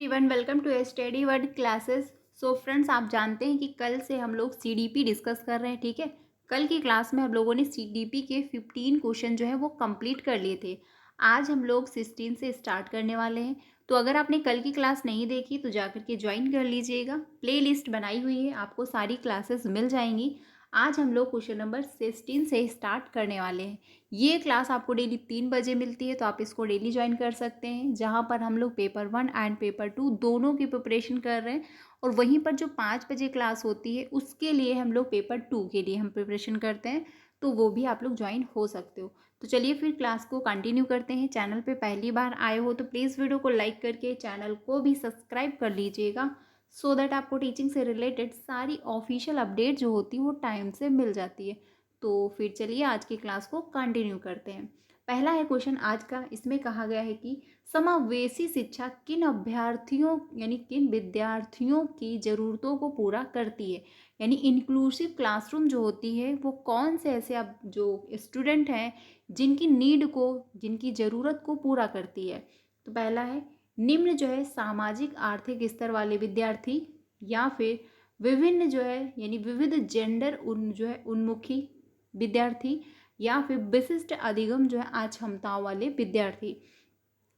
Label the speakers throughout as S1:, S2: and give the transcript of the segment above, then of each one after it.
S1: Everyone welcome to study word classes. So friends, आप जानते हैं कि कल से हम लोग सीडीपी डिस्कस कर रहे हैं। ठीक है, कल की क्लास में हम लोगों ने सीडीपी के 15 क्वेश्चन जो है वो कंप्लीट कर लिए थे। आज हम लोग 16 से स्टार्ट करने वाले हैं। तो अगर आपने कल की क्लास नहीं देखी तो जाकर के ज्वाइन कर लीजिएगा। प्ले लिस्ट बनाई हुई है, आपको सारी क्लासेस मिल जाएंगी। आज हम लोग क्वेश्चन नंबर 16 से स्टार्ट करने वाले हैं। ये क्लास आपको डेली 3 बजे मिलती है, तो आप इसको डेली ज्वाइन कर सकते हैं, जहाँ पर हम लोग पेपर 1 एंड पेपर 2 दोनों की प्रिपरेशन कर रहे हैं। और वहीं पर जो 5 बजे क्लास होती है उसके लिए हम लोग पेपर 2 के लिए हम प्रिपरेशन करते हैं, तो वो भी आप लोग ज्वाइन हो सकते हो। तो चलिए फिर क्लास को कंटिन्यू करते हैं। चैनल पे पहली बार आए हो तो प्लीज़ वीडियो को लाइक करके चैनल को भी सब्सक्राइब कर लीजिएगा, सो दैट आपको टीचिंग से रिलेटेड सारी ऑफिशियल अपडेट जो होती है वो टाइम से मिल जाती है। तो फिर चलिए आज की क्लास को कंटिन्यू करते हैं। पहला है क्वेश्चन आज का, इसमें कहा गया है कि समावेशी शिक्षा किन अभ्यर्थियों यानी किन विद्यार्थियों की ज़रूरतों को पूरा करती है। यानी इंक्लूसिव क्लासरूम जो होती है वो कौन से ऐसे अब जो स्टूडेंट हैं जिनकी नीड को, जिनकी ज़रूरत को पूरा करती है। तो पहला है निम्न जो है सामाजिक आर्थिक स्तर वाले विद्यार्थी, या फिर विभिन्न जो है यानी विविध जेंडर जो है उन्मुखी विद्यार्थी, या फिर विशिष्ट अधिगम जो है अक्षमताओं वाले विद्यार्थी।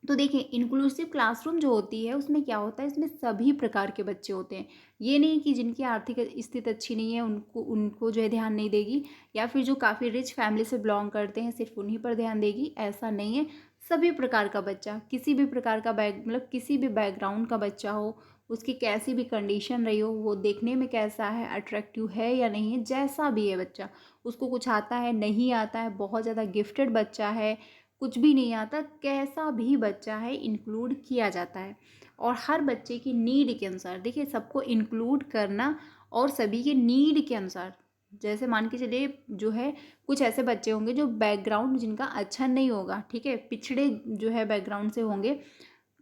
S1: तो देखिए, इंक्लूसिव क्लासरूम जो होती है उसमें क्या होता है, इसमें सभी प्रकार के बच्चे होते हैं। ये नहीं कि जिनकी आर्थिक स्थिति अच्छी नहीं है उनको उनको जो है ध्यान नहीं देगी, या फिर जो काफ़ी रिच फैमिली से बिलोंग करते हैं सिर्फ उन्हीं पर ध्यान देगी, ऐसा नहीं है। सभी प्रकार का बच्चा, किसी भी प्रकार का मतलब किसी भी बैकग्राउंड का बच्चा हो, उसकी कैसी भी कंडीशन रही हो, वो देखने में कैसा है, अट्रैक्टिव है या नहीं है, जैसा भी है बच्चा, उसको कुछ आता है नहीं आता है, बहुत ज़्यादा गिफ्टेड बच्चा है, कुछ भी नहीं आता, कैसा भी बच्चा है इंक्लूड किया जाता है। और हर बच्चे की नीड के अनुसार, देखिए सबको इंक्लूड करना और सभी के नीड के अनुसार। जैसे मान के चलिए जो है कुछ ऐसे बच्चे होंगे जो बैकग्राउंड जिनका अच्छा नहीं होगा, ठीक है, पिछड़े जो है बैकग्राउंड से होंगे,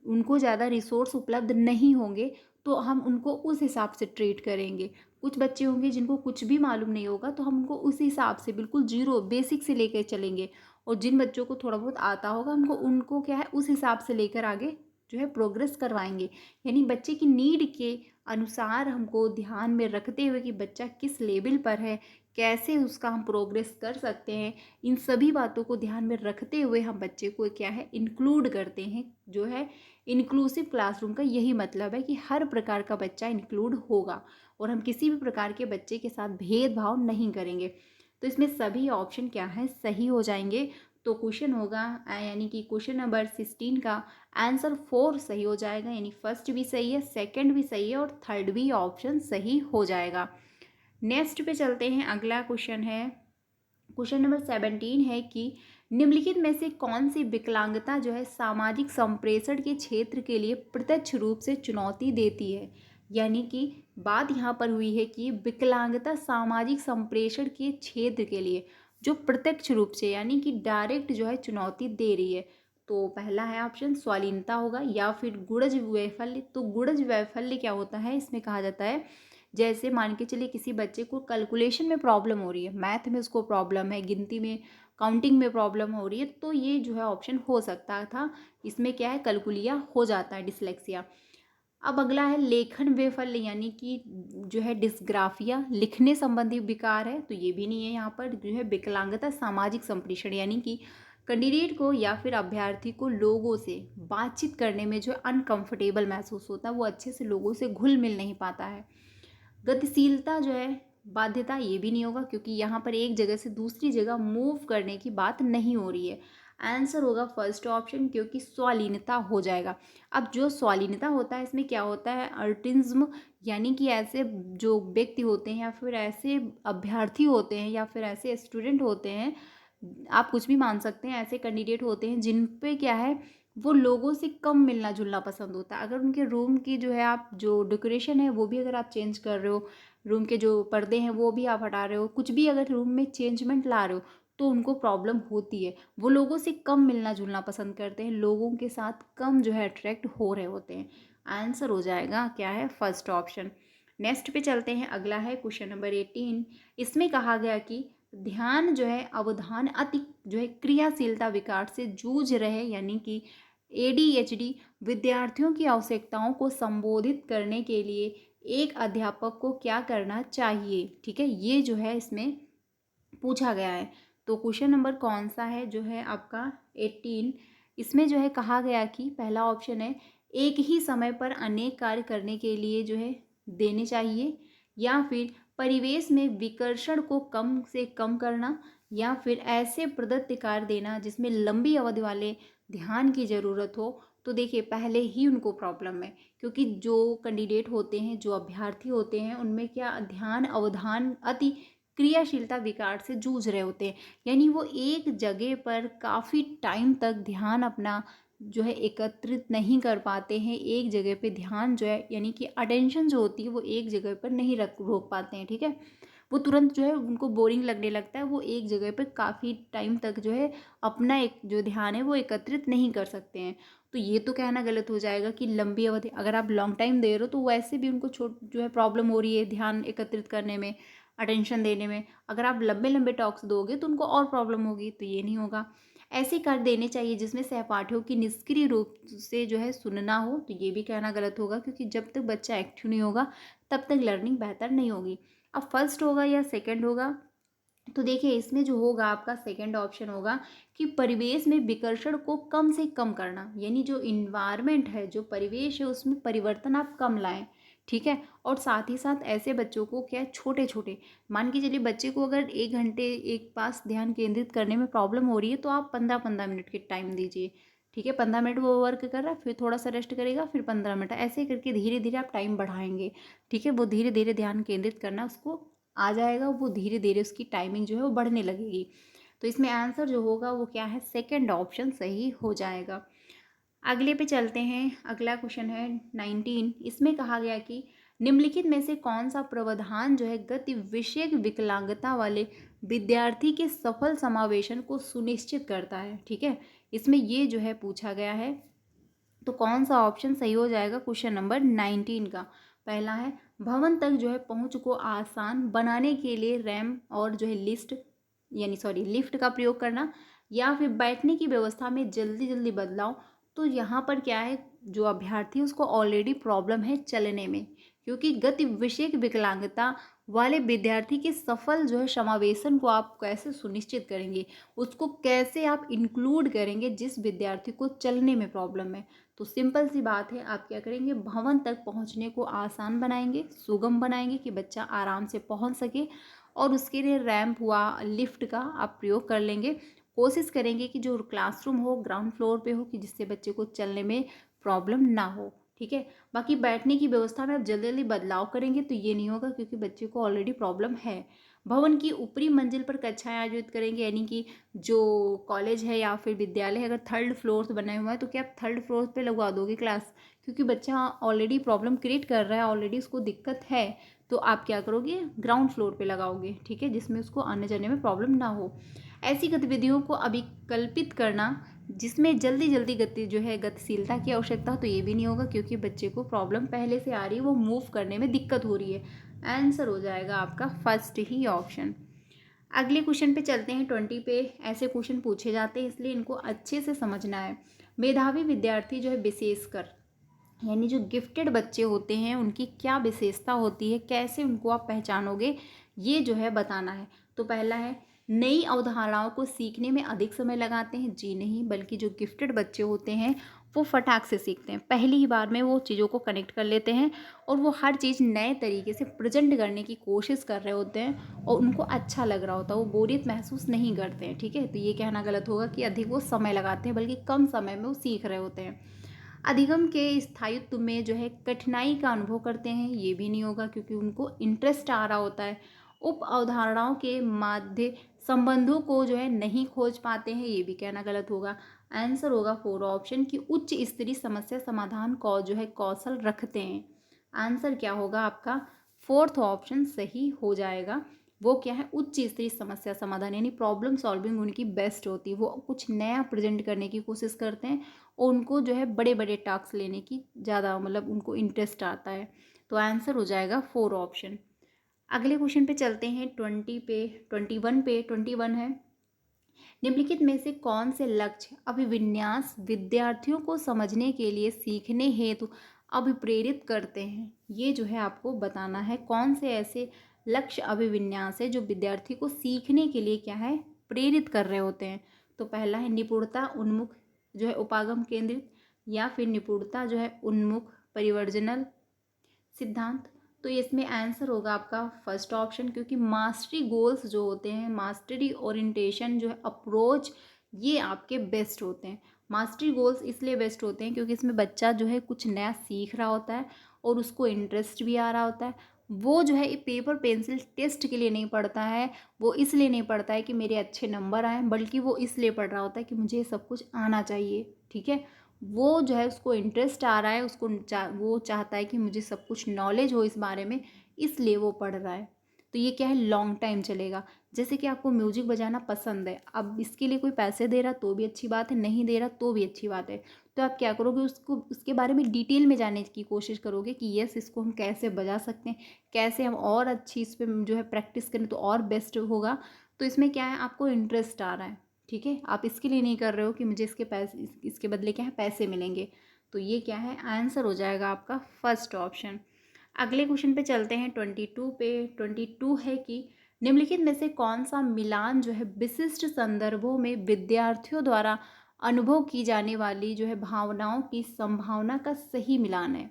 S1: उनको ज़्यादा रिसोर्स उपलब्ध नहीं होंगे, तो हम उनको उस हिसाब से ट्रीट करेंगे। कुछ बच्चे होंगे जिनको कुछ भी मालूम नहीं होगा, तो हम उनको उस हिसाब से बिल्कुल जीरो बेसिक से लेकर चलेंगे। और जिन बच्चों को थोड़ा बहुत आता होगा हमको उनको क्या है उस हिसाब से लेकर आगे जो है प्रोग्रेस करवाएंगे। यानी बच्चे की नीड के अनुसार हमको ध्यान में रखते हुए कि बच्चा किस लेवल पर है, कैसे उसका हम प्रोग्रेस कर सकते हैं, इन सभी बातों को ध्यान में रखते हुए हम बच्चे को क्या है इंक्लूड करते हैं। जो है इंक्लूसिव क्लासरूम का यही मतलब है कि हर प्रकार का बच्चा इंक्लूड होगा, और हम किसी भी प्रकार के बच्चे के साथ भेदभाव नहीं करेंगे। तो इसमें सभी ऑप्शन क्या है सही हो जाएंगे। तो क्वेश्चन होगा यानी कि क्वेश्चन नंबर 16 का आंसर 4 सही हो जाएगा, यानी फर्स्ट भी सही है, सेकंड भी सही है, और थर्ड भी ऑप्शन सही हो जाएगा। नेक्स्ट पे चलते हैं, अगला क्वेश्चन है, क्वेश्चन नंबर 17 है कि निम्नलिखित में से कौन सी विकलांगता जो है सामाजिक संप्रेषण के क्षेत्र के लिए प्रत्यक्ष रूप से चुनौती देती है। यानी कि बात यहाँ पर हुई है कि विकलांगता सामाजिक संप्रेषण के क्षेत्र के लिए जो प्रत्यक्ष रूप से यानी कि डायरेक्ट जो है चुनौती दे रही है। तो पहला है ऑप्शन स्वालीनता होगा, या फिर गुणज वैफल्य। तो गुणज वैफल्य क्या होता है, इसमें कहा जाता है जैसे मान के चलिए किसी बच्चे को कैलकुलेशन में प्रॉब्लम हो रही है, मैथ में उसको प्रॉब्लम है, गिनती में काउंटिंग में प्रॉब्लम हो रही है, तो ये जो है ऑप्शन हो सकता था। इसमें क्या है कैलकुलिया हो जाता है, डिसलेक्सिया। अब अगला है लेखन वैफल्य, यानी कि जो है डिस्ग्राफिया, लिखने संबंधी विकार है, तो ये भी नहीं है। यहाँ पर जो है विकलांगता सामाजिक संप्रेषण, यानी कि कैंडिडेट को या फिर अभ्यर्थी को लोगों से बातचीत करने में जो अनकंफर्टेबल महसूस होता है, वो अच्छे से लोगों से घुल मिल नहीं पाता है। गतिशीलता जो है बाध्यता, ये भी नहीं होगा, क्योंकि यहाँ पर एक जगह से दूसरी जगह मूव करने की बात नहीं हो रही है। आंसर होगा फर्स्ट ऑप्शन, क्योंकि स्वालीनता हो जाएगा। अब जो स्वालीनता होता है इसमें क्या होता है ऑटिज्म, यानी कि ऐसे जो व्यक्ति होते हैं या फिर ऐसे अभ्यर्थी होते हैं या फिर ऐसे स्टूडेंट होते हैं, आप कुछ भी मान सकते हैं, ऐसे कैंडिडेट होते हैं जिन पे क्या है वो लोगों से कम मिलना जुलना पसंद होता है। अगर उनके रूम की जो है आप जो डेकोरेशन है वो भी अगर आप चेंज कर रहे हो, रूम के जो पर्दे हैं वो भी आप हटा रहे हो, कुछ भी अगर रूम में चेंजमेंट ला रहे हो, तो उनको प्रॉब्लम होती है। वो लोगों से कम मिलना जुलना पसंद करते हैं, लोगों के साथ कम जो है अट्रैक्ट हो रहे होते हैं। आंसर हो जाएगा क्या है फर्स्ट ऑप्शन। नेक्स्ट पे चलते हैं, अगला है क्वेश्चन नंबर 18। इसमें कहा गया कि ध्यान जो है अवधान अति जो है क्रियाशीलता विकार से जूझ रहे, यानी कि ADHD विद्यार्थियों की आवश्यकताओं को संबोधित करने के लिए एक अध्यापक को क्या करना चाहिए। ठीक है, ये जो है इसमें पूछा गया है। तो क्वेश्चन नंबर कौन सा है जो है आपका 18। इसमें जो है कहा गया कि पहला ऑप्शन है एक ही समय पर अनेक कार्य करने के लिए जो है देने चाहिए, या फिर परिवेश में विकर्षण को कम से कम करना, या फिर ऐसे प्रदत्त कार्य देना जिसमें लंबी अवधि वाले ध्यान की ज़रूरत हो। तो देखिए पहले ही उनको प्रॉब्लम है, क्योंकि जो कैंडिडेट होते हैं, जो अभ्यर्थी होते हैं, उनमें क्या ध्यान अवधान अति क्रियाशीलता विकार से जूझ रहे होते हैं। यानी वो एक जगह पर काफ़ी टाइम तक ध्यान अपना जो है एकत्रित नहीं कर पाते हैं, एक जगह पे ध्यान जो है यानी कि अटेंशन जो होती है वो एक जगह पर नहीं रोक पाते हैं। ठीक है, वो तुरंत जो है उनको बोरिंग लगने लगता है, वो एक जगह पर काफ़ी टाइम तक जो है अपना एक जो ध्यान है वो एकत्रित नहीं कर सकते हैं। तो ये तो कहना गलत हो जाएगा कि लंबी अवधि, अगर आप लॉन्ग टाइम दे रहे हो तो वैसे भी उनको जो है प्रॉब्लम हो रही है ध्यान एकत्रित करने में, अटेंशन देने में। अगर आप लंबे लंबे टॉक्स दोगे तो उनको और प्रॉब्लम होगी, तो ये नहीं होगा। ऐसे कार्य देने चाहिए जिसमें सहपाठियों की निष्क्रिय रूप से जो है सुनना हो, तो ये भी कहना गलत होगा, क्योंकि जब तक बच्चा एक्टिव नहीं होगा तब तक लर्निंग बेहतर नहीं होगी। अब फर्स्ट होगा या सेकंड होगा, तो देखिए इसमें जो होगा आपका सेकंड ऑप्शन होगा कि परिवेश में विकर्षण को कम से कम करना, यानी जो इन्वायरमेंट है, जो परिवेश है, उसमें परिवर्तन आप कम लाएं। ठीक है, और साथ ही साथ ऐसे बच्चों को क्या छोटे छोटे, मान के चलिए बच्चे को अगर 1 घंटे एक पास ध्यान केंद्रित करने में प्रॉब्लम हो रही है तो आप 15-15 मिनट के टाइम दीजिए। ठीक है, 15 मिनट वो वर्क कर रहा है, फिर थोड़ा सा रेस्ट करेगा, फिर 15 मिनट, ऐसे करके धीरे धीरे आप टाइम बढ़ाएंगे। ठीक है, वो धीरे धीरे ध्यान केंद्रित करना उसको आ जाएगा, वो धीरे धीरे उसकी टाइमिंग जो है वो बढ़ने लगेगी। तो इसमें आंसर जो होगा वो क्या है, सेकंड ऑप्शन सही हो जाएगा। अगले पे चलते हैं। अगला क्वेश्चन है 19। इसमें कहा गया कि निम्नलिखित में से कौन सा प्रावधान जो है गति विषयक विकलांगता वाले विद्यार्थी के सफल समावेशन को सुनिश्चित करता है। ठीक है, इसमें ये जो है पूछा गया है, तो कौन सा ऑप्शन सही हो जाएगा क्वेश्चन नंबर 19 का। पहला है भवन तक जो है पहुंच को आसान बनाने के लिए रैंप और जो है लिफ्ट का प्रयोग करना, या फिर बैठने की व्यवस्था में जल्दी जल्दी बदलाव। तो यहाँ पर क्या है, जो अभ्यर्थी है उसको ऑलरेडी प्रॉब्लम है चलने में, क्योंकि गति विषयक विकलांगता वाले विद्यार्थी के सफल जो है समावेशन को आप कैसे सुनिश्चित करेंगे, उसको कैसे आप इंक्लूड करेंगे जिस विद्यार्थी को चलने में प्रॉब्लम है। तो सिंपल सी बात है, आप क्या करेंगे, भवन तक पहुंचने को आसान बनाएंगे, सुगम बनाएंगे कि बच्चा आराम से पहुंच सके, और उसके लिए रैंप हुआ, लिफ्ट का आप प्रयोग कर लेंगे। कोशिश करेंगे कि जो क्लासरूम हो ग्राउंड फ्लोर पे हो, कि जिससे बच्चे को चलने में प्रॉब्लम ना हो। ठीक है, बाकी बैठने की व्यवस्था में आप जल्दी जल्दी बदलाव करेंगे तो ये नहीं होगा, क्योंकि बच्चे को ऑलरेडी प्रॉब्लम है। भवन की ऊपरी मंजिल पर कक्षाएं आयोजित करेंगे, यानी कि जो कॉलेज है या फिर विद्यालय है, अगर थर्ड फ्लोर से बना हुआ है तो क्या आप थर्ड फ्लोर पे लगवा दोगे क्लास, क्योंकि बच्चा ऑलरेडी प्रॉब्लम क्रिएट कर रहा है, ऑलरेडी उसको दिक्कत है, तो आप क्या करोगे, ग्राउंड फ्लोर पे लगाओगे। ठीक है, जिसमें उसको आने जाने में प्रॉब्लम ना हो। ऐसी गतिविधियों को अभिकल्पित करना जिसमें जल्दी जल्दी गतिशीलता की आवश्यकता, तो ये भी नहीं होगा, क्योंकि बच्चे को प्रॉब्लम पहले से आ रही है, वो मूव करने में दिक्कत हो रही है। आंसर हो जाएगा आपका फर्स्ट ही ऑप्शन। अगले क्वेश्चन पे चलते हैं 20 पे। ऐसे क्वेश्चन पूछे जाते हैं, इसलिए इनको अच्छे से समझना है। मेधावी विद्यार्थी जो है विशेषकर, यानी जो गिफ्टेड बच्चे होते हैं, उनकी क्या विशेषता होती है, कैसे उनको आप पहचानोगे, ये जो है बताना है। तो पहला है नई अवधारणाओं को सीखने में अधिक समय लगाते हैं। जी नहीं, बल्कि जो गिफ्टेड बच्चे होते हैं वो फटाक से सीखते हैं, पहली ही बार में वो चीज़ों को कनेक्ट कर लेते हैं, और वो हर चीज़ नए तरीके से प्रेजेंट करने की कोशिश कर रहे होते हैं, और उनको अच्छा लग रहा होता है, वो बोरियत महसूस नहीं करते हैं। ठीक है, तो ये कहना गलत होगा कि अधिक वो समय लगाते हैं, बल्कि कम समय में वो सीख रहे होते हैं। अधिगम के स्थायित्व में जो है कठिनाई का अनुभव करते हैं, ये भी नहीं होगा, क्योंकि उनको इंटरेस्ट आ रहा होता है। उप अवधारणाओं के माध्य संबंधों को जो है नहीं खोज पाते हैं, ये भी कहना गलत होगा। आंसर होगा 4 ऑप्शन की उच्च स्तरीय समस्या समाधान को जो है कौशल रखते हैं। आंसर क्या होगा आपका, फोर्थ ऑप्शन सही हो जाएगा। वो क्या है, उच्च स्तरीय समस्या समाधान, यानी प्रॉब्लम सॉल्विंग उनकी बेस्ट होती है, वो कुछ नया प्रेजेंट करने की कोशिश करते हैं, और उनको जो है बड़े बड़े टास्क लेने की ज़्यादा उनको इंटरेस्ट आता है। तो आंसर हो जाएगा 4 ऑप्शन। अगले क्वेश्चन पे चलते हैं 20 पे, 21 पे। 21 है निम्नलिखित में से कौन से लक्ष्य अभिविन्यास विद्यार्थियों को समझने के लिए सीखने हेतु अभिप्रेरित करते हैं? ये जो है आपको बताना है कौन से ऐसे लक्ष्य अभिविन्यास है जो विद्यार्थी को सीखने के लिए क्या है, प्रेरित कर रहे होते हैं। तो पहला है निपुणता उन्मुख जो है उपागम केंद्रित, या फिर निपुणता जो है उन्मुख परिवर्जनल सिद्धांत। तो इसमें आंसर होगा आपका फर्स्ट ऑप्शन, क्योंकि मास्टरी गोल्स जो होते हैं, मास्टरी ओरिएंटेशन जो है अप्रोच, ये आपके बेस्ट होते हैं। मास्टरी गोल्स इसलिए बेस्ट होते हैं क्योंकि इसमें बच्चा जो है कुछ नया सीख रहा होता है और उसको इंटरेस्ट भी आ रहा होता है। वो जो है ये पेपर पेंसिल टेस्ट के लिए नहीं पढ़ता है, वो इसलिए नहीं पढ़ता है कि मेरे अच्छे नंबर आएँ, बल्कि वो इसलिए पढ़ रहा होता है कि मुझे ये सब कुछ आना चाहिए। ठीक है, वो जो है उसको इंटरेस्ट आ रहा है, उसको वो चाहता है कि मुझे सब कुछ नॉलेज हो इस बारे में, इसलिए वो पढ़ रहा है। तो ये क्या है, लॉन्ग टाइम चलेगा। जैसे कि आपको म्यूजिक बजाना पसंद है, अब इसके लिए कोई पैसे दे रहा तो भी अच्छी बात है, नहीं दे रहा तो भी अच्छी बात है। तो आप क्या करोगे, उसको उसके बारे में डिटेल में जानने की कोशिश करोगे कि यस इसको हम कैसे बजा सकते हैं, कैसे हम और अच्छी इस पर जो है प्रैक्टिस करें तो और बेस्ट होगा। तो इसमें क्या है, आपको इंटरेस्ट आ रहा है। ठीक है, आप इसके लिए नहीं कर रहे हो कि मुझे इसके पैसे, इसके बदले क्या है पैसे मिलेंगे। तो ये क्या है, आंसर हो जाएगा आपका फर्स्ट ऑप्शन। अगले क्वेश्चन पे चलते हैं 22 पे। 22 है कि निम्नलिखित में से कौन सा मिलान जो है विशिष्ट संदर्भों में विद्यार्थियों द्वारा अनुभव की जाने वाली जो है भावनाओं की संभावना का सही मिलान है।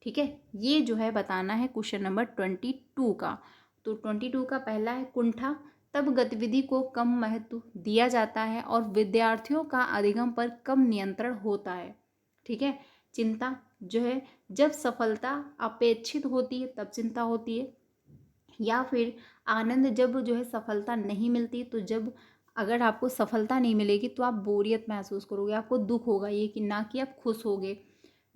S1: ठीक है, ये जो है बताना है क्वेश्चन नंबर 22 का। तो 22 का पहला है कुंठा, तब गतिविधि को कम महत्व दिया जाता है और विद्यार्थियों का अधिगम पर कम नियंत्रण होता है। ठीक है, चिंता जो है जब सफलता अपेक्षित होती है तब चिंता होती है, या फिर आनंद जब जो है सफलता नहीं मिलती, तो जब अगर आपको सफलता नहीं मिलेगी तो आप बोरियत महसूस करोगे, आपको दुख होगा, ये कि ना कि आप खुश होगे।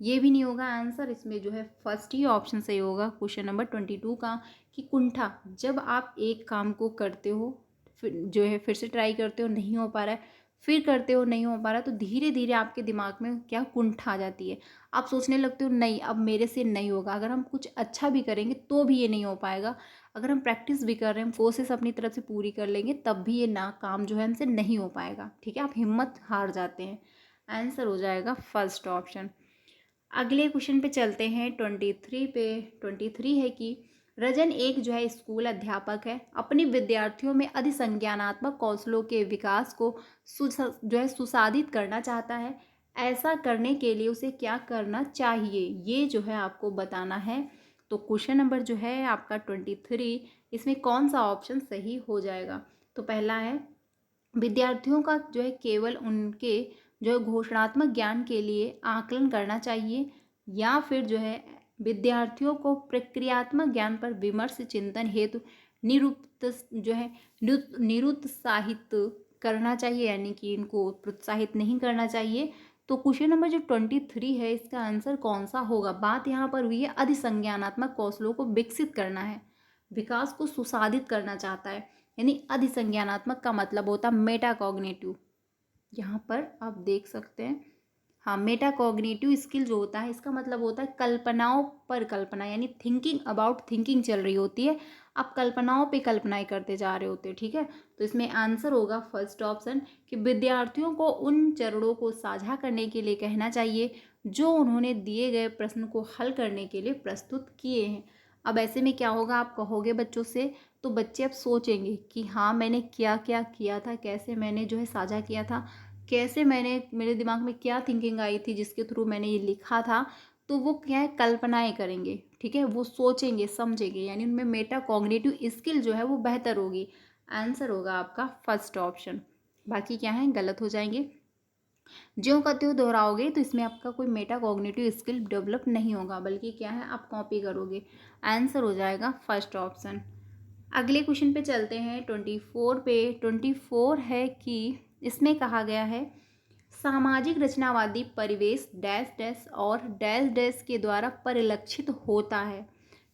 S1: ये भी नहीं होगा आंसर, इसमें जो है फर्स्ट ही ऑप्शन सही होगा क्वेश्चन नंबर 22 का, कि कुंठा जब आप एक काम को करते हो, फिर जो है फिर से ट्राई करते हो नहीं हो पा रहा है, फिर करते हो नहीं हो पा रहा, तो धीरे धीरे आपके दिमाग में क्या कुंठा आ जाती है। आप सोचने लगते हो नहीं अब मेरे से नहीं होगा, अगर हम कुछ अच्छा भी करेंगे तो भी ये नहीं हो पाएगा, अगर हम प्रैक्टिस भी कर रहे हैं, कोशिश अपनी तरफ से पूरी कर लेंगे तब भी ये ना काम जो है हमसे नहीं हो पाएगा। ठीक है, आप हिम्मत हार जाते हैं। आंसर हो जाएगा फर्स्ट ऑप्शन। अगले क्वेश्चन पे चलते हैं 23 पे। 23 है कि रजन एक जो है स्कूल अध्यापक है, अपने विद्यार्थियों में अधिसंज्ञानात्मक कौशलों के विकास को जो है सुसाधित करना चाहता है। ऐसा करने के लिए उसे क्या करना चाहिए, ये जो है आपको बताना है। तो क्वेश्चन नंबर जो है आपका 23, इसमें कौन सा ऑप्शन सही हो जाएगा? तो पहला है विद्यार्थियों का जो है केवल उनके जो है घोषणात्मक ज्ञान के लिए आकलन करना चाहिए, या फिर जो है विद्यार्थियों को प्रक्रियात्मक ज्ञान पर विमर्श चिंतन हेतु निरुक्त जो है निरुत्साहित करना चाहिए, यानी कि इनको प्रोत्साहित नहीं करना चाहिए। तो क्वेश्चन नंबर जो 23 है इसका आंसर कौन सा होगा? बात यहाँ पर हुई है अधिसंज्ञानात्मक कौशलों को विकसित करना है, विकास को सुसाधित करना चाहता है, यानी अधिसंज्ञानात्मक का मतलब होता है मेटाकॉग्निटिव। यहाँ पर आप देख सकते हैं, हाँ मेटाकॉग्निटिव स्किल जो होता है इसका मतलब होता है कल्पनाओं पर कल्पना, यानी थिंकिंग अबाउट थिंकिंग चल रही होती है, आप कल्पनाओं पे कल्पनाएं करते जा रहे होते हैं। ठीक है, तो इसमें आंसर होगा फर्स्ट ऑप्शन, कि विद्यार्थियों को उन चरणों को साझा करने के लिए कहना चाहिए जो उन्होंने दिए गए प्रश्न को हल करने के लिए प्रस्तुत किए हैं। अब ऐसे में क्या होगा, आप कहोगे बच्चों से तो बच्चे अब सोचेंगे कि हाँ मैंने क्या क्या किया था, कैसे मैंने जो है साझा किया था, कैसे मैंने, मेरे दिमाग में क्या थिंकिंग आई थी जिसके थ्रू मैंने ये लिखा था। तो वो क्या है, कल्पनाएं करेंगे। ठीक है, वो सोचेंगे समझेंगे, यानी उनमें मेटा कॉग्निटिव स्किल जो है वो बेहतर होगी। आंसर होगा आपका फर्स्ट ऑप्शन। बाकी क्या है, गलत हो जाएंगे। ज्यों का त्यों दोहराओगे तो इसमें आपका कोई मेटा कॉग्निटिव स्किल डेवलप नहीं होगा, बल्कि क्या है आप कॉपी करोगे। आंसर हो जाएगा फर्स्ट ऑप्शन। अगले क्वेश्चन पे चलते हैं 24 पे। 24 है कि इसमें कहा गया है सामाजिक रचनावादी परिवेश डैश डैश और डैश डैश के द्वारा परिलक्षित होता है।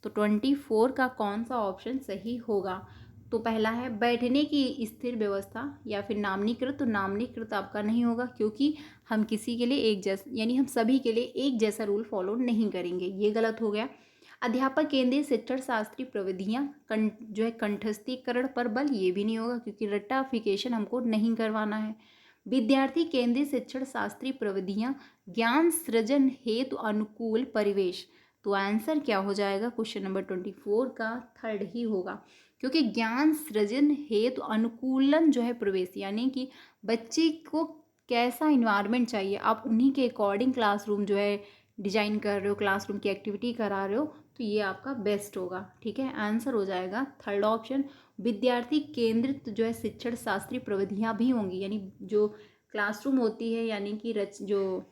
S1: तो 24 का कौन सा ऑप्शन सही होगा? तो पहला है बैठने की स्थिर व्यवस्था, या फिर नामनीकृत। तो नामनीकृत आपका नहीं होगा, क्योंकि हम किसी के लिए एक जैसा, यानी हम सभी के लिए एक जैसा रूल फॉलो नहीं करेंगे, ये गलत हो गया। अध्यापक केंद्रीय शिक्षण शास्त्री प्रविधियाँ जो है कंठस्थीकरण पर बल, ये भी नहीं होगा क्योंकि रट्टाफिकेशन हमको नहीं करवाना है। विद्यार्थी केंद्रीय शिक्षण शास्त्री प्रविधियाँ ज्ञान सृजन हेतु अनुकूल परिवेश, तो आंसर क्या हो जाएगा क्वेश्चन नंबर 24 का थर्ड ही होगा, क्योंकि ज्ञान सृजन हेतु अनुकूलन जो है प्रवेश, यानी कि बच्चे को कैसा इन्वायरमेंट चाहिए, आप उन्हीं के अकॉर्डिंग क्लासरूम जो है डिजाइन कर रहे हो, क्लासरूम की एक्टिविटी करा रहे हो, तो ये आपका बेस्ट होगा। ठीक है, आंसर हो जाएगा थर्ड ऑप्शन। विद्यार्थी केंद्रित जो है शिक्षण शास्त्री प्रविधियाँ भी होंगी, यानी जो क्लासरूम होती है, यानी कि जो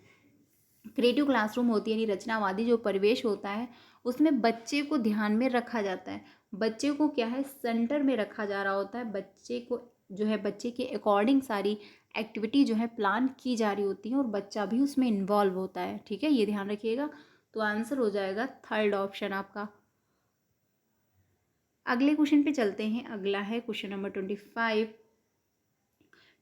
S1: क्रिएटिव क्लासरूम होती है, यानी रचनावादी जो परिवेश होता है, उसमें बच्चे को ध्यान में रखा जाता है। बच्चे को क्या है, सेंटर में रखा जा रहा होता है। बच्चे को जो है बच्चे के अकॉर्डिंग सारी एक्टिविटी जो है प्लान की जा रही होती है और बच्चा भी उसमें इन्वॉल्व होता है। ठीक है, ये ध्यान रखिएगा। तो आंसर हो जाएगा थर्ड ऑप्शन आपका। अगले क्वेश्चन पे चलते हैं। अगला है क्वेश्चन नंबर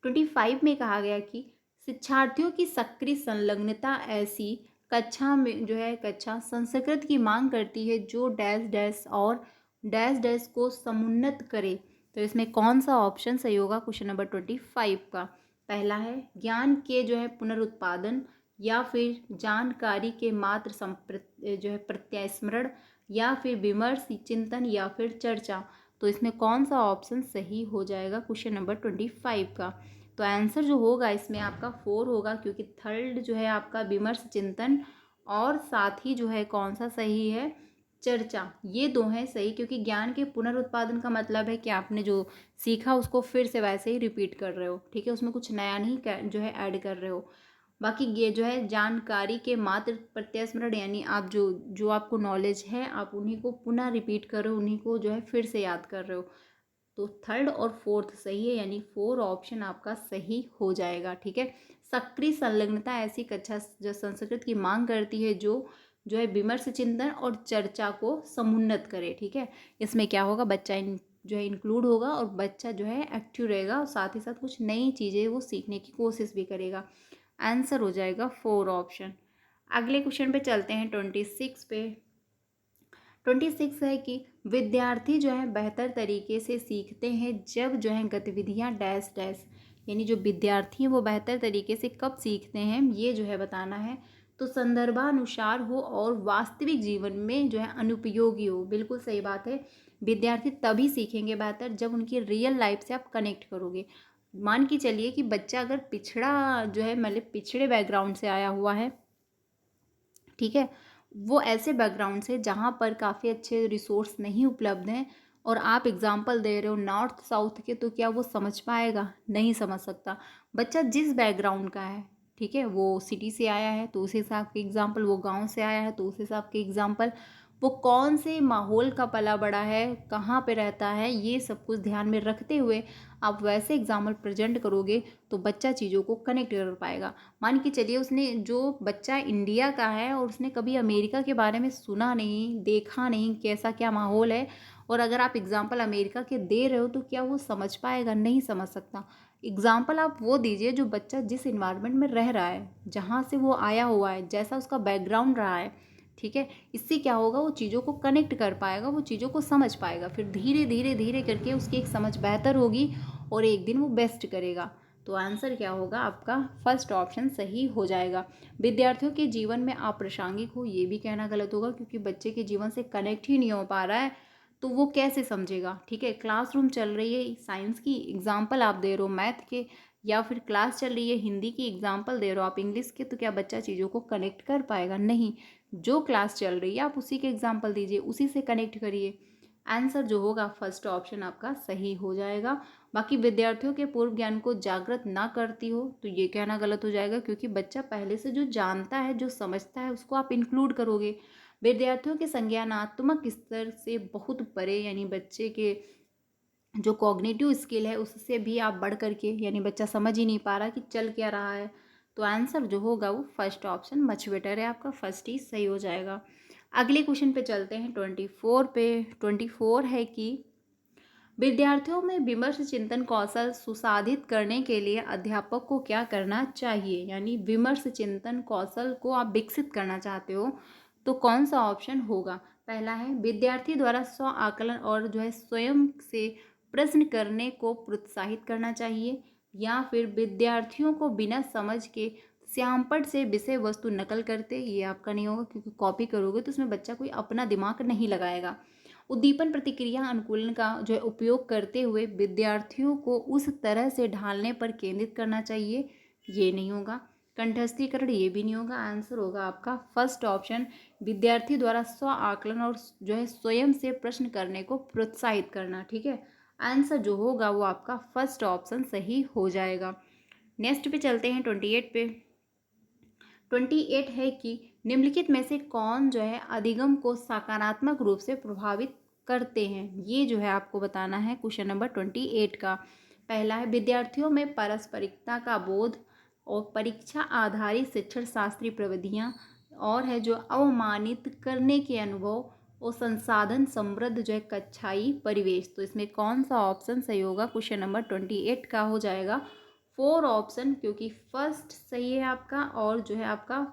S1: 25 में कहा गया कि शिक्षार्थियों की सक्रिय संलग्नता ऐसी कक्षा में जो है कक्षा संस्कृत की मांग करती है जो डैश डैश और डैश डैश को समुन्नत करे, तो इसमें कौन सा ऑप्शन सही होगा क्वेश्चन नंबर 25 का। पहला है ज्ञान के जो है पुनरुत्पादन, या फिर जानकारी के मात्र जो है प्रत्यास्मरण, या फिर विमर्श चिंतन, या फिर चर्चा, तो इसमें कौन सा ऑप्शन सही हो जाएगा क्वेश्चन नंबर 25 का। तो आंसर जो होगा इसमें आपका 4 होगा, क्योंकि थर्ड जो है आपका विमर्श चिंतन और साथ ही जो है कौन सा सही है, चर्चा, ये दो हैं सही। क्योंकि ज्ञान के पुनरुत्पादन का मतलब है कि आपने जो सीखा उसको फिर से वैसे ही रिपीट कर रहे हो। ठीक है, उसमें कुछ नया नहीं जो है ऐड कर रहे हो। बाकी ये जो है जानकारी के मात्र प्रत्यास्मरण, यानी आप जो जो आपको नॉलेज है आप उन्हीं को पुनः रिपीट कर रहे हो, उन्हीं को जो है फिर से याद कर रहे हो। तो थर्ड और फोर्थ सही है, यानी 4 ऑप्शन आपका सही हो जाएगा। ठीक है, सक्रिय संलग्नता ऐसी कक्षा जो संस्कृत की मांग करती है जो है विमर्श चिंतन और चर्चा को समुन्नत करे। ठीक है, इसमें क्या होगा, बच्चा जो है इंक्लूड होगा और बच्चा जो है एक्टिव रहेगा और साथ ही साथ कुछ नई चीज़ें वो सीखने की कोशिश भी करेगा। आंसर हो जाएगा 4 ऑप्शन। अगले क्वेश्चन पे चलते हैं 26 पे। 26 है कि विद्यार्थी जो है बेहतर तरीके से सीखते हैं जब जो है गतिविधियां डैश डैश, यानी जो विद्यार्थी हैं वो बेहतर तरीके से कब सीखते हैं ये जो है बताना है। तो संदर्भानुसार हो और वास्तविक जीवन में जो है अनुपयोगी हो। बिल्कुल सही बात है, विद्यार्थी तभी सीखेंगे बेहतर जब उनकी रियल लाइफ से आप कनेक्ट करोगे। मान के चलिए कि बच्चा अगर पिछड़ा जो है मतलब पिछड़े बैकग्राउंड से आया हुआ है, ठीक है, वो ऐसे बैकग्राउंड से जहाँ पर काफ़ी अच्छे रिसोर्स नहीं उपलब्ध हैं और आप एग्जांपल दे रहे हो नॉर्थ साउथ के, तो क्या वो समझ पाएगा? नहीं समझ सकता। बच्चा जिस बैकग्राउंड का है, ठीक है, वो सिटी से आया है तो उस हिसाब के एग्जांपल, वो गांव से आया है तो उस हिसाब के एग्जांपल, वो कौन से माहौल का पला बड़ा है, कहाँ पे रहता है, ये सब कुछ ध्यान में रखते हुए आप वैसे एग्जाम्पल प्रेजेंट करोगे तो बच्चा चीज़ों को कनेक्ट कर पाएगा। मान के चलिए उसने जो बच्चा इंडिया का है और उसने कभी अमेरिका के बारे में सुना नहीं, देखा नहीं कैसा क्या माहौल है, और अगर आप एग्जाम्पल अमेरिका के दे रहे हो तो क्या वो समझ पाएगा? नहीं समझ सकता। एग्जाम्पल आप वो दीजिए जो बच्चा जिस इन्वायरमेंट में रह रहा है, जहाँ से वो आया हुआ है, जैसा उसका बैकग्राउंड रहा है। ठीक है, इससे क्या होगा, वो चीज़ों को कनेक्ट कर पाएगा, वो चीज़ों को समझ पाएगा, फिर धीरे धीरे धीरे करके उसकी एक समझ बेहतर होगी और एक दिन वो बेस्ट करेगा। तो आंसर क्या होगा आपका, फर्स्ट ऑप्शन सही हो जाएगा। विद्यार्थियों के जीवन में अप्रासंगिक हो, ये भी कहना गलत होगा, क्योंकि बच्चे के जीवन से कनेक्ट ही नहीं हो पा रहा है तो वो कैसे समझेगा? ठीक है, क्लासरूम चल रही है साइंस की एग्जाम्पल आप दे रहे हो मैथ के, या फिर क्लास चल रही है हिंदी की एग्जाम्पल दे रहे हो आप इंग्लिश के, तो क्या बच्चा चीज़ों को कनेक्ट कर पाएगा? नहीं। जो क्लास चल रही है आप उसी के एग्जाम्पल दीजिए, उसी से कनेक्ट करिए। आंसर जो होगा फर्स्ट ऑप्शन आपका सही हो जाएगा। बाकी विद्यार्थियों के पूर्व ज्ञान को जागृत ना करती हो, तो ये कहना गलत हो जाएगा, क्योंकि बच्चा पहले से जो जानता है, जो समझता है, उसको आप इंक्लूड करोगे। विद्यार्थियों के संज्ञानात्मक स्तर से बहुत परे, यानी बच्चे के जो कॉग्निटिव स्किल है उससे भी आप बढ़ करके, यानी बच्चा समझ ही नहीं पा रहा कि चल क्या रहा है, तो आंसर जो होगा वो फर्स्ट ऑप्शन मच बेटर है आपका, फर्स्ट ही सही हो जाएगा। अगले क्वेश्चन पे चलते हैं 24 पे। 24 है कि विद्यार्थियों में विमर्श चिंतन कौशल सुसाधित करने के लिए अध्यापक को क्या करना चाहिए, यानी विमर्श चिंतन कौशल को आप विकसित करना चाहते हो तो कौन सा ऑप्शन होगा? पहला है विद्यार्थी द्वारा स्व आकलन और जो है स्वयं से प्रश्न करने को प्रोत्साहित करना चाहिए, या फिर विद्यार्थियों को बिना समझ के श्यामपट्ट से विषय वस्तु नकल करते। ये आपका नहीं होगा क्योंकि कॉपी करोगे तो उसमें बच्चा कोई अपना दिमाग नहीं लगाएगा। उद्दीपन प्रतिक्रिया अनुकूलन का जो है उपयोग करते हुए विद्यार्थियों को उस तरह से ढालने पर केंद्रित करना चाहिए। ये नहीं होगा। कंठस्थीकरण, ये भी नहीं होगा। आंसर होगा आपका फर्स्ट ऑप्शन, विद्यार्थी द्वारा स्व आकलन और जो है स्वयं से प्रश्न करने को प्रोत्साहित करना। ठीक है, आंसर जो होगा वो आपका फर्स्ट ऑप्शन सही हो जाएगा। नेक्स्ट पे चलते हैं 28 पे। 28 है कि निम्नलिखित में से कौन जो है अधिगम को सकारात्मक रूप से प्रभावित करते हैं। ये जो है आपको बताना है क्वेश्चन नंबर 28 का। पहला है विद्यार्थियों में पारस्परिकता का बोध और परीक्षा आधारित शिक्षण शास्त्रीय प्रविधियाँ, और है जो अवमानित करने के अनुभव और संसाधन समृद्ध जो है कक्षाई परिवेश। तो इसमें कौन सा ऑप्शन सही होगा? क्वेश्चन नंबर 28 का हो जाएगा 4 ऑप्शन, क्योंकि फर्स्ट सही है आपका और जो है आपका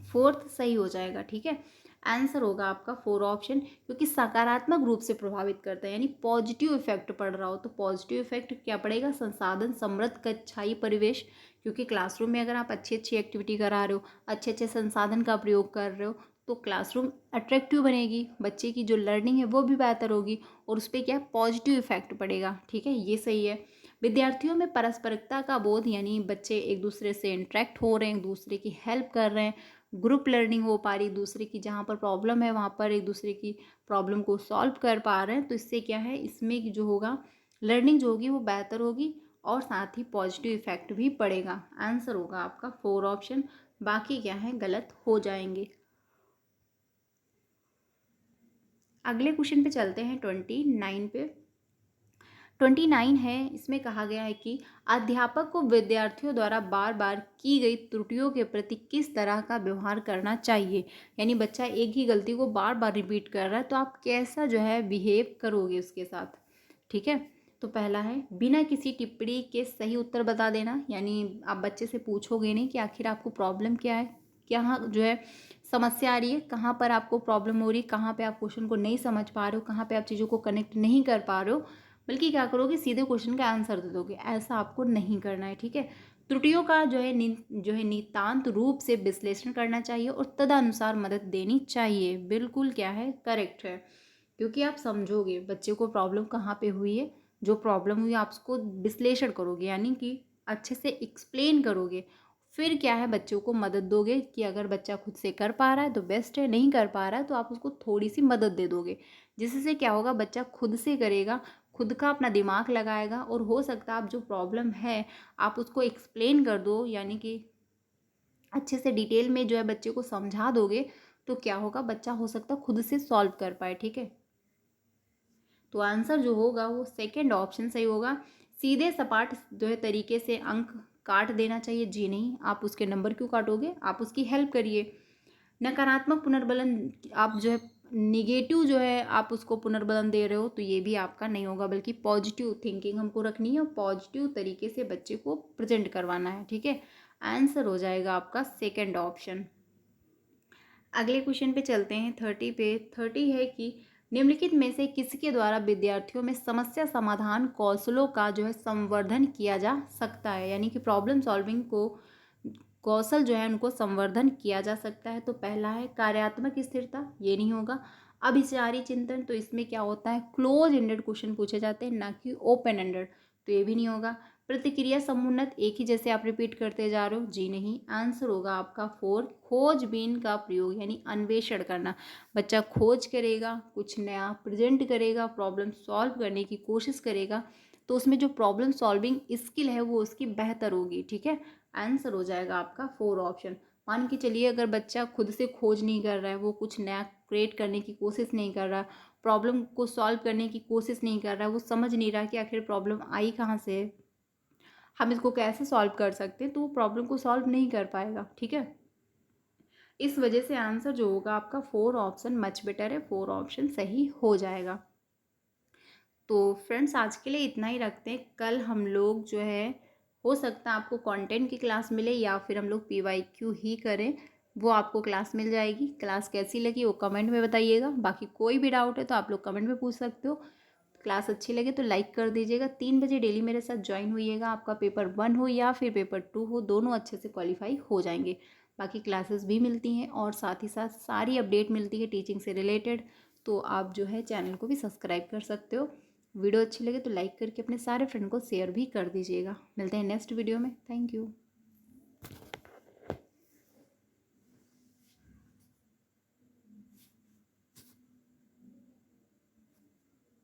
S1: फोर्थ सही हो जाएगा। ठीक है, आंसर होगा आपका 4 ऑप्शन, क्योंकि सकारात्मक रूप से प्रभावित करता है, यानी पॉजिटिव इफेक्ट पड़ रहा हो। तो पॉजिटिव इफेक्ट क्या पड़ेगा? संसाधन समृद्ध कक्षाई परिवेश, क्योंकि क्लासरूम में अगर आप अच्छी अच्छी एक्टिविटी करा रहे हो, अच्छे अच्छे संसाधन का प्रयोग कर रहे हो, तो क्लासरूम अट्रैक्टिव बनेगी, बच्चे की जो लर्निंग है वो भी बेहतर होगी और उस पर क्या पॉजिटिव इफेक्ट पड़ेगा। ठीक है, ये सही है। विद्यार्थियों में पारस्परिकता का बोध, यानी बच्चे एक दूसरे से इंटरेक्ट हो रहे हैं, एक दूसरे की हेल्प कर रहे हैं, ग्रुप लर्निंग हो पा रही, दूसरे की जहाँ पर प्रॉब्लम है वहाँ पर एक दूसरे की प्रॉब्लम को सॉल्व कर पा रहे हैं। तो इससे क्या है, इसमें जो होगा लर्निंग जो होगी वो बेहतर होगी और साथ ही पॉजिटिव इफेक्ट भी पड़ेगा। आंसर होगा आपका 4 ऑप्शन, बाकी क्या है गलत हो जाएंगे। अगले क्वेश्चन पे चलते हैं 29 पे। 29 है, इसमें कहा गया है कि अध्यापक को विद्यार्थियों द्वारा बार बार की गई त्रुटियों के प्रति किस तरह का व्यवहार करना चाहिए। यानी बच्चा एक ही गलती को बार बार रिपीट कर रहा है तो आप कैसा जो है बिहेव करोगे उसके साथ। ठीक है, तो पहला है बिना किसी टिप्पणी के सही उत्तर बता देना, यानी आप बच्चे से पूछोगे नहीं कि आखिर आपको प्रॉब्लम क्या है, क्या जो है समस्या आ रही है, कहाँ पर आपको प्रॉब्लम हो रही है, कहाँ पे आप क्वेश्चन को नहीं समझ पा रहे हो, कहाँ पे आप चीज़ों को कनेक्ट नहीं कर पा रहे हो, बल्कि क्या करोगे सीधे क्वेश्चन का आंसर दे दोगे। ऐसा आपको नहीं करना है। ठीक है, त्रुटियों का जो है नितांत रूप से विश्लेषण करना चाहिए और तदनुसार मदद देनी चाहिए। बिल्कुल क्या है करेक्ट है, क्योंकि आप समझोगे बच्चे को प्रॉब्लम कहाँ पे हुई है, जो प्रॉब्लम हुई आप उसको विश्लेषण करोगे, यानी कि अच्छे से एक्सप्लेन करोगे, फिर क्या है बच्चों को मदद दोगे कि अगर बच्चा खुद से कर पा रहा है तो बेस्ट है, नहीं कर पा रहा है तो आप उसको थोड़ी सी मदद दे दोगे, जिससे क्या होगा बच्चा खुद से करेगा, खुद का अपना दिमाग लगाएगा और हो सकता है आप जो प्रॉब्लम है आप उसको एक्सप्लेन कर दो, यानी कि अच्छे से डिटेल में जो है बच्चे को समझा दोगे, तो क्या होगा बच्चा हो सकता है खुद से सॉल्व कर पाए। ठीक है, तो आंसर जो होगा वो सेकंड ऑप्शन सही होगा। सीधे सपाट जो है तरीके से अंक काट देना चाहिए, जी नहीं, आप उसके नंबर क्यों काटोगे, आप उसकी हेल्प करिए। नकारात्मक पुनर्बलन, आप जो है निगेटिव जो है आप उसको पुनर्बलन दे रहे हो, तो ये भी आपका नहीं होगा, बल्कि पॉजिटिव थिंकिंग हमको रखनी है और पॉजिटिव तरीके से बच्चे को प्रेजेंट करवाना है। ठीक है, आंसर हो जाएगा आपका सेकंड ऑप्शन। अगले क्वेश्चन पे चलते हैं 30 पे। 30 है कि निम्नलिखित में से किसके द्वारा विद्यार्थियों में समस्या समाधान कौशलों का जो है संवर्धन किया जा सकता है, यानी कि प्रॉब्लम सॉल्विंग को कौशल जो है उनको संवर्धन किया जा सकता है। तो पहला है कार्यात्मक स्थिरता, ये नहीं होगा। अभिचारी चिंतन, तो इसमें क्या होता है क्लोज एंडेड क्वेश्चन पूछे जाते हैं ना कि ओपन एंडेड, तो ये भी नहीं होगा। प्रतिक्रिया समुन्नत, एक ही जैसे आप रिपीट करते जा रहे हो, जी नहीं, आंसर होगा आपका 4 खोजबीन का प्रयोग, यानी अन्वेषण करना, बच्चा खोज करेगा, कुछ नया प्रेजेंट करेगा, प्रॉब्लम सॉल्व करने की कोशिश करेगा, तो उसमें जो प्रॉब्लम सॉल्विंग स्किल है वो उसकी बेहतर होगी। ठीक है, आंसर हो जाएगा आपका 4 ऑप्शन। मान के चलिए अगर बच्चा खुद से खोज नहीं कर रहा है, वो कुछ नया क्रिएट करने की कोशिश नहीं कर रहा, प्रॉब्लम को सॉल्व करने की कोशिश नहीं कर रहा, वो समझ नहीं रहा कि आखिर प्रॉब्लम आई कहाँ से है, हम इसको कैसे सॉल्व कर सकते हैं, तो वो प्रॉब्लम को सॉल्व नहीं कर पाएगा। ठीक है, इस वजह से आंसर जो होगा आपका 4 ऑप्शन मच बेटर है, 4 ऑप्शन सही हो जाएगा। तो फ्रेंड्स आज के लिए इतना ही रखते हैं, कल हम लोग जो है हो सकता है आपको कंटेंट की क्लास मिले या फिर हम लोग PYQ ही करें, वो आपको क्लास मिल जाएगी। क्लास कैसी लगी वो कमेंट में बताइएगा। बाकी कोई भी डाउट है तो आप लोग कमेंट में पूछ सकते हो। क्लास अच्छी लगे तो लाइक कर दीजिएगा। 3 बजे डेली मेरे साथ ज्वाइन होइएगा। आपका पेपर 1 हो या फिर पेपर 2 हो, दोनों अच्छे से क्वालिफाई हो जाएंगे। बाकी क्लासेस भी मिलती हैं और साथ ही साथ सारी अपडेट मिलती है टीचिंग से रिलेटेड। तो आप जो है चैनल को भी सब्सक्राइब कर सकते हो। वीडियो अच्छी लगे तो लाइक करके अपने सारे फ्रेंड को शेयर भी कर दीजिएगा। मिलते हैं नेक्स्ट वीडियो में। Thank you.